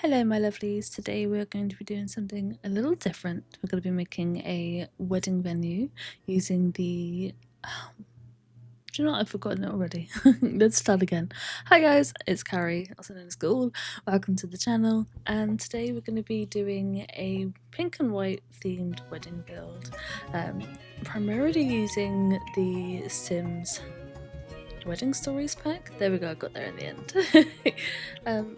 Hello my lovelies, today we're going to be doing something a little different. We're going to be making a wedding venue using the... Do you know what? I've forgotten it already. Let's start again. Hi guys, it's Carrie, also known as Ghoul. Welcome to the channel, and today we're going to be doing a pink and white themed wedding build, primarily using the Sims Wedding Stories pack. There we go, I got there in the end.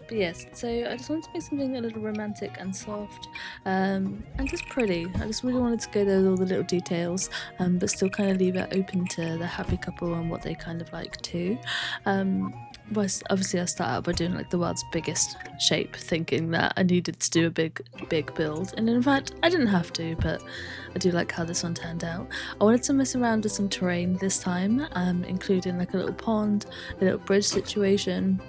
But yes, so I just wanted to make something a little romantic and soft, and just pretty. I just really wanted to go there with all the little details, but still kind of leave it open to the happy couple and what they kind of like too. But obviously I start out by doing like the world's biggest shape, thinking that I needed to do a big build, and in fact I didn't have to, but I do like how this one turned out. I wanted to mess around with some terrain this time, including like a little pond, a little bridge situation.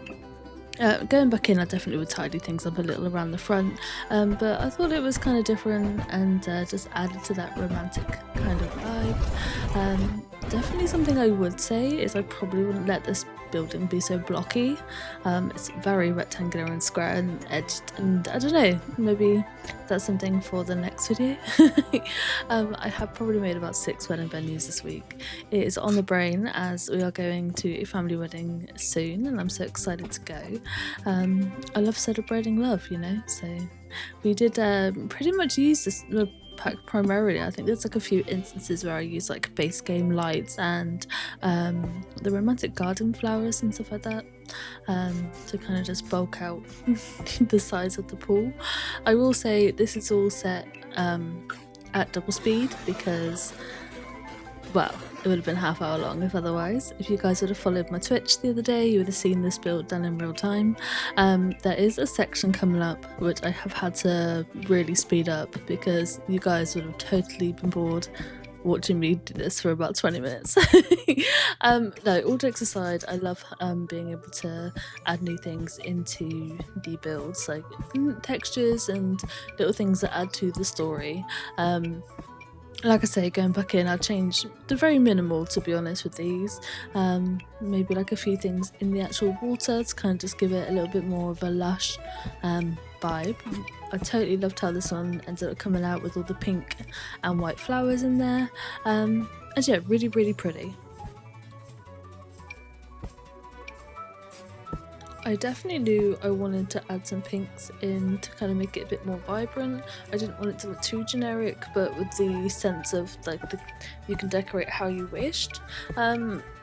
Going back in, I definitely would tidy things up a little around the front, but I thought it was kind of different and just added to that romantic kind of vibe. Definitely something I would say is I probably wouldn't let this building be so blocky. It's very rectangular and square and edged, and I don't know, maybe that's something for the next video. I have probably made about 6 wedding venues this week. It is on the brain as we are going to a family wedding soon, and I'm so excited to go. I love celebrating love, you know, so we did pretty much use this pack primarily. I think there's like a few instances where I use like base game lights and the romantic garden flowers and stuff like that, to kind of just bulk out the size of the pool. I will say this is all set at double speed because, well, it would have been half hour long if otherwise. If you guys would have followed my Twitch the other day, you would have seen this build done in real time. There is a section coming up which I have had to really speed up because you guys would have totally been bored watching me do this for about 20 minutes. No, all jokes aside, I love being able to add new things into the builds, like textures and little things that add to the story. Like I say, going back in, I'll change the very minimal, to be honest, with these. Maybe like a few things in the actual water to kind of just give it a little bit more of a lush vibe. I totally loved how this one ended up coming out with all the pink and white flowers in there. And yeah, really, really pretty. I definitely knew I wanted to add some pinks in to kind of make it a bit more vibrant. I didn't want it to look too generic, but with the sense of like you can decorate how you wished.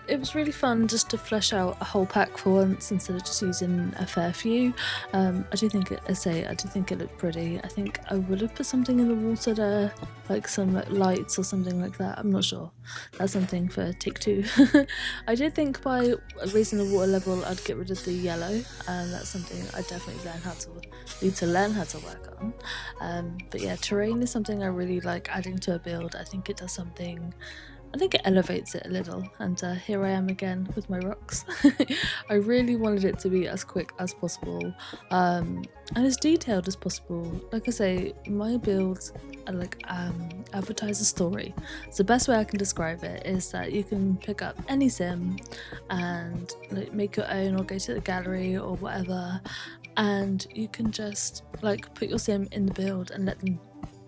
It was really fun just to flesh out a whole pack for once instead of just using a fair few. I do think it looked pretty. I think I would have put something in the water there, like some lights or something like that. I'm not sure. That's something for take 2. I did think by raising the water level I'd get rid of the yellow, and that's something I definitely need to learn how to work on. But yeah, terrain is something I really like adding to a build. I think it does something, I think it elevates it a little, and here I am again with my rocks. I really wanted it to be as quick as possible, and as detailed as possible. Like I say, my builds are like advertise a story. So the best way I can describe it is that you can pick up any sim and like make your own, or go to the gallery or whatever, and you can just like put your sim in the build and let them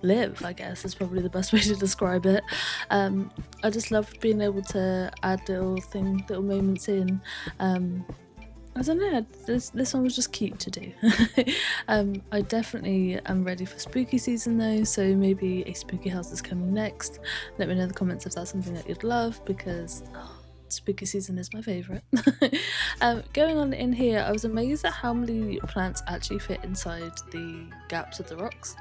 live, I guess is probably the best way to describe it. I just loved being able to add little moments in. I don't know, this one was just cute to do. I definitely am ready for spooky season though, so maybe a spooky house is coming next. Let me know in the comments if that's something that you'd love, because spooky season is my favourite. Going on in here, I was amazed at how many plants actually fit inside the gaps of the rocks.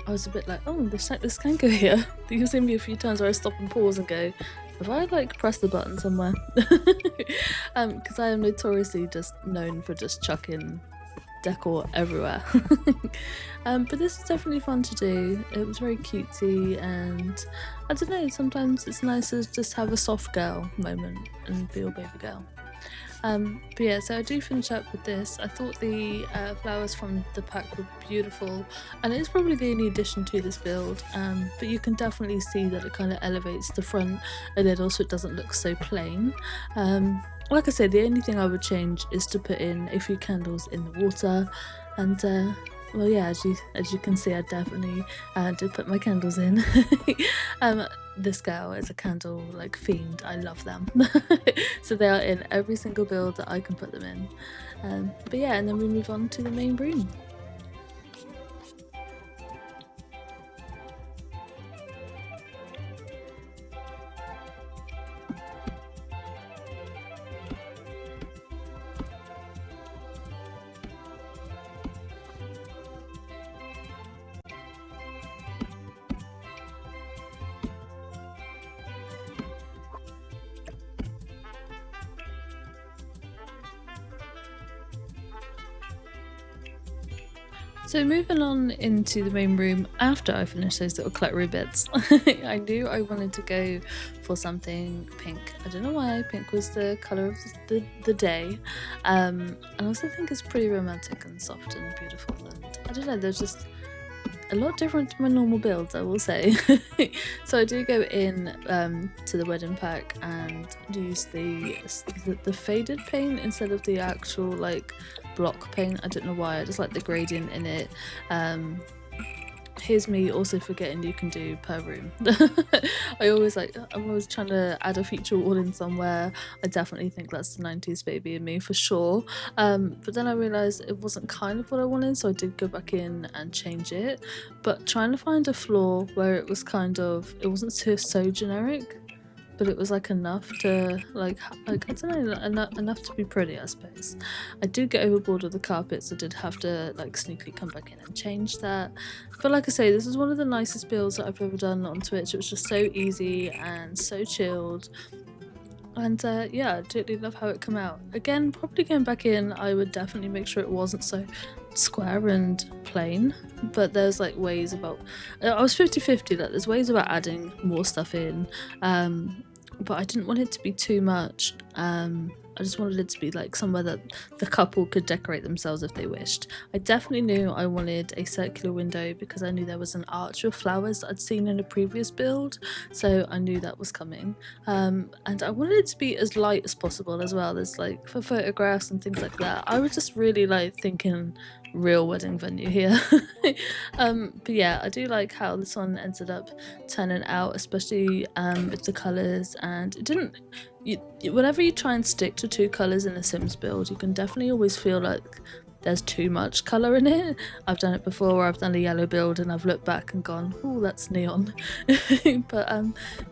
I was a bit like, oh, this can go here. You've seen me a few times where I stop and pause and go, have I like pressed the button somewhere? Because I am notoriously just known for just chucking decor everywhere. But this is definitely fun to do. It was very cutesy, and I don't know, sometimes it's nice to just have a soft girl moment and be your baby girl. But yeah, so I do finish up with this. I thought the flowers from the pack were beautiful, and it's probably the only addition to this build, but you can definitely see that it kind of elevates the front a little so it doesn't look so plain. Like I said, the only thing I would change is to put in a few candles in the water. And well, yeah, as you can see, I definitely did put my candles in. This girl is a candle like fiend. I love them. So they are in every single build that I can put them in. But yeah, and then we move on to the main room. So moving on into the main room after I finished those little cluttery bits, I knew I wanted to go for something pink. I don't know why, pink was the colour of the day. And I also think it's pretty romantic and soft and beautiful, and I don't know, there's just a lot different to my normal builds, I will say. So I do go in to the wedding pack and use the faded paint instead of the actual like block paint. I don't know why, I just like the gradient in it. Here's me also forgetting you can do per room. I'm always trying to add a feature wall in somewhere. I definitely think that's the 90s baby in me for sure. But then I realised it wasn't kind of what I wanted, so I did go back in and change it. But trying to find a floor where it was kind of, it wasn't so generic, but it was like enough to like I don't know, enough to be pretty, I suppose. I do get overboard with the carpets. I did have to like sneakily come back in and change that. But like I say, this is one of the nicest builds that I've ever done on Twitch. It was just so easy and so chilled. And yeah, I totally love how it came out. Again, probably going back in, I would definitely make sure it wasn't so square and plain, but there's like ways about, I was 50-50, that there's ways about adding more stuff in, but I didn't want it to be too much. I just wanted it to be like somewhere that the couple could decorate themselves if they wished. I definitely knew I wanted a circular window because I knew there was an arch with flowers that I'd seen in a previous build, so I knew that was coming. And I wanted it to be as light as possible as well. There's like for photographs and things like that. I was just really like thinking real wedding venue here. But yeah, I do like how this one ended up turning out, especially with the colours, and it didn't, whenever you try and stick to two colours in a Sims build, you can definitely always feel like there's too much colour in it. I've done it before where I've done a yellow build and I've looked back and gone, oh, that's neon. But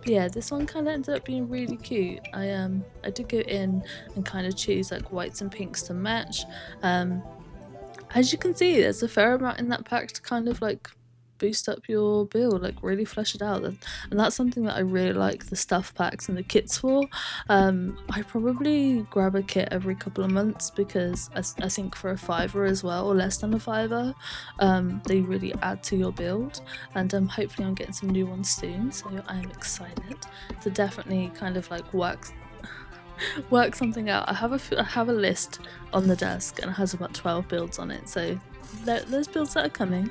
yeah, this one kind of ended up being really cute. I did go in and kind of choose like whites and pinks to match. As you can see, there's a fair amount in that pack to kind of like boost up your build, like really flesh it out, and that's something that I really like the stuff packs and the kits for. I probably grab a kit every couple of months because I think for a $5 as well, or less than a $5, they really add to your build, and hopefully I'm getting some new ones soon, so I'm excited to definitely kind of like work something out. I have a list on the desk and it has about 12 builds on it, so there's builds that are coming.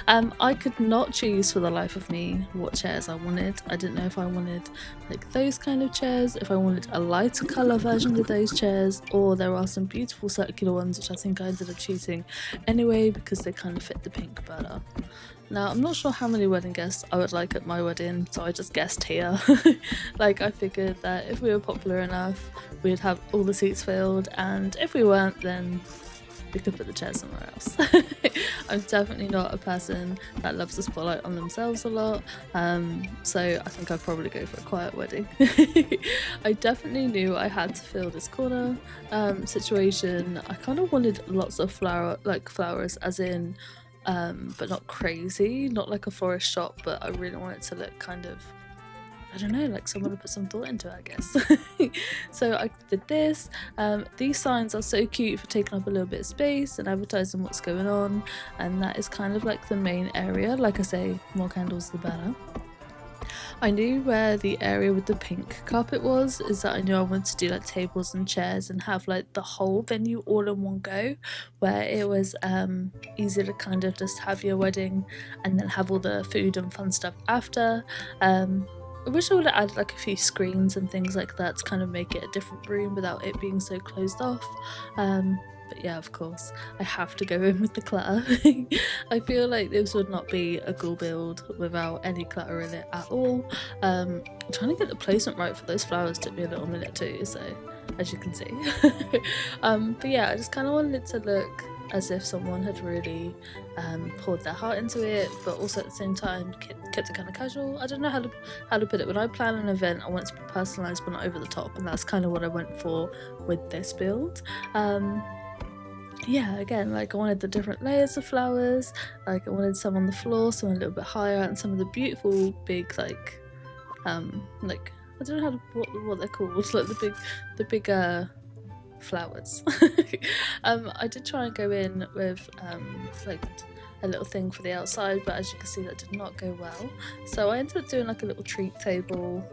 I could not choose for the life of me what chairs I wanted. I didn't know if I wanted like those kind of chairs, if I wanted a lighter colour version of those chairs, or there are some beautiful circular ones which I think I ended up choosing anyway because they kind of fit the pink better. Now, I'm not sure how many wedding guests I would like at my wedding, so I just guessed here. Like, I figured that if we were popular enough, we'd have all the seats filled, and if we weren't, then we could put the chairs somewhere else. I'm definitely not a person that loves the spotlight on themselves a lot, so I think I'd probably go for a quiet wedding. I definitely knew I had to fill this corner situation. I kind of wanted lots of flowers, as in but not crazy, not like a florist shop, but I really want it to look kind of, I don't know, like someone to put some thought into it, I guess. So I did this. These signs are so cute for taking up a little bit of space and advertising what's going on, and that is kind of like the main area. Like I say, more candles the better. I knew where the area with the pink carpet was, is that I knew I wanted to do like tables and chairs and have like the whole venue all in one go, where it was easy to kind of just have your wedding and then have all the food and fun stuff after. I wish I would have added like a few screens and things like that to kind of make it a different room without it being so closed off. But yeah, of course, I have to go in with the clutter. I feel like this would not be a cool build without any clutter in it at all. Trying to get the placement right for those flowers took me a little minute too, so as you can see. But yeah, I just kind of wanted it to look as if someone had really poured their heart into it, but also at the same time kept it kind of casual. I don't know how to put it. When I plan an event, I want it to be personalized but not over the top, and that's kind of what I went for with this build. Yeah, again, like I wanted the different layers of flowers, like I wanted some on the floor, some a little bit higher, and some of the beautiful big like I don't know how to what they're called, like the big flowers. I did try and go in with like a little thing for the outside, but as you can see that did not go well, so I ended up doing like a little treat table.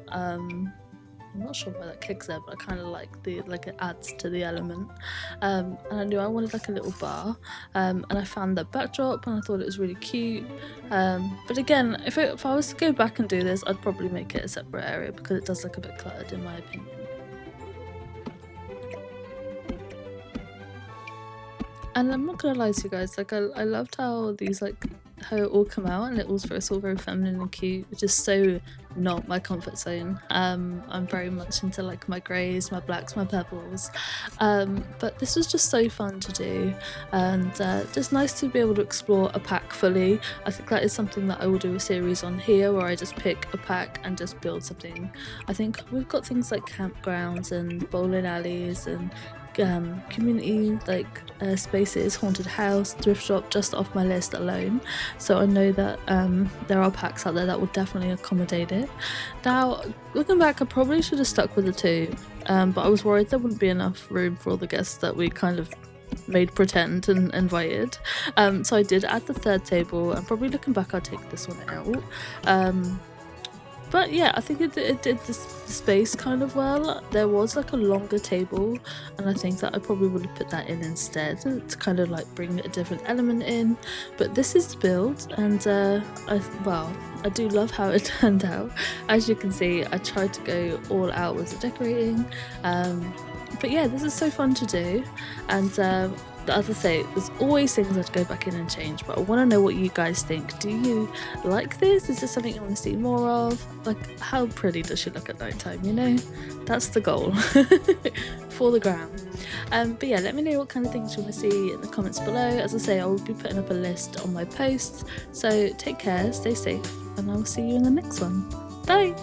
I'm not sure why that kicks there, but I kind of like it adds to the element. And I knew I wanted like a little bar, and I found that backdrop and I thought it was really cute. But again, if I was to go back and do this, I'd probably make it a separate area because it does look a bit cluttered in my opinion. And I'm not gonna lie to you guys, like I loved how these how it all come out, and it was it's all very feminine and cute, which is so not my comfort zone. I'm very much into like my greys, my blacks, my purples, but this was just so fun to do, and just nice to be able to explore a pack fully. I think that is something that I will do a series on here, where I just pick a pack and just build something. I think we've got things like campgrounds and bowling alleys and community spaces, haunted house, thrift shop just off my list alone, so I know that there are packs out there that will definitely accommodate it. Now looking back, I probably should have stuck with the two, but I was worried there wouldn't be enough room for all the guests that we kind of made pretend and invited, so I did add the third table, and probably looking back I'll take this one out. But yeah, I think it did the space kind of well. There was like a longer table, and I think that I probably would have put that in instead to kind of like bring a different element in. But this is the build, and I do love how it turned out. As you can see, I tried to go all out with the decorating. But yeah, this is so fun to do, and as I say, there's always things I'd go back in and change, but I want to know what you guys think. Do you like this? Is this something you want to see more of? Like, how pretty does she look at night time, you know? That's the goal for the gram. But yeah, let me know what kind of things you want to see in the comments below. As I say, I will be putting up a list on my posts, so take care, stay safe, and I will see you in the next one. Bye!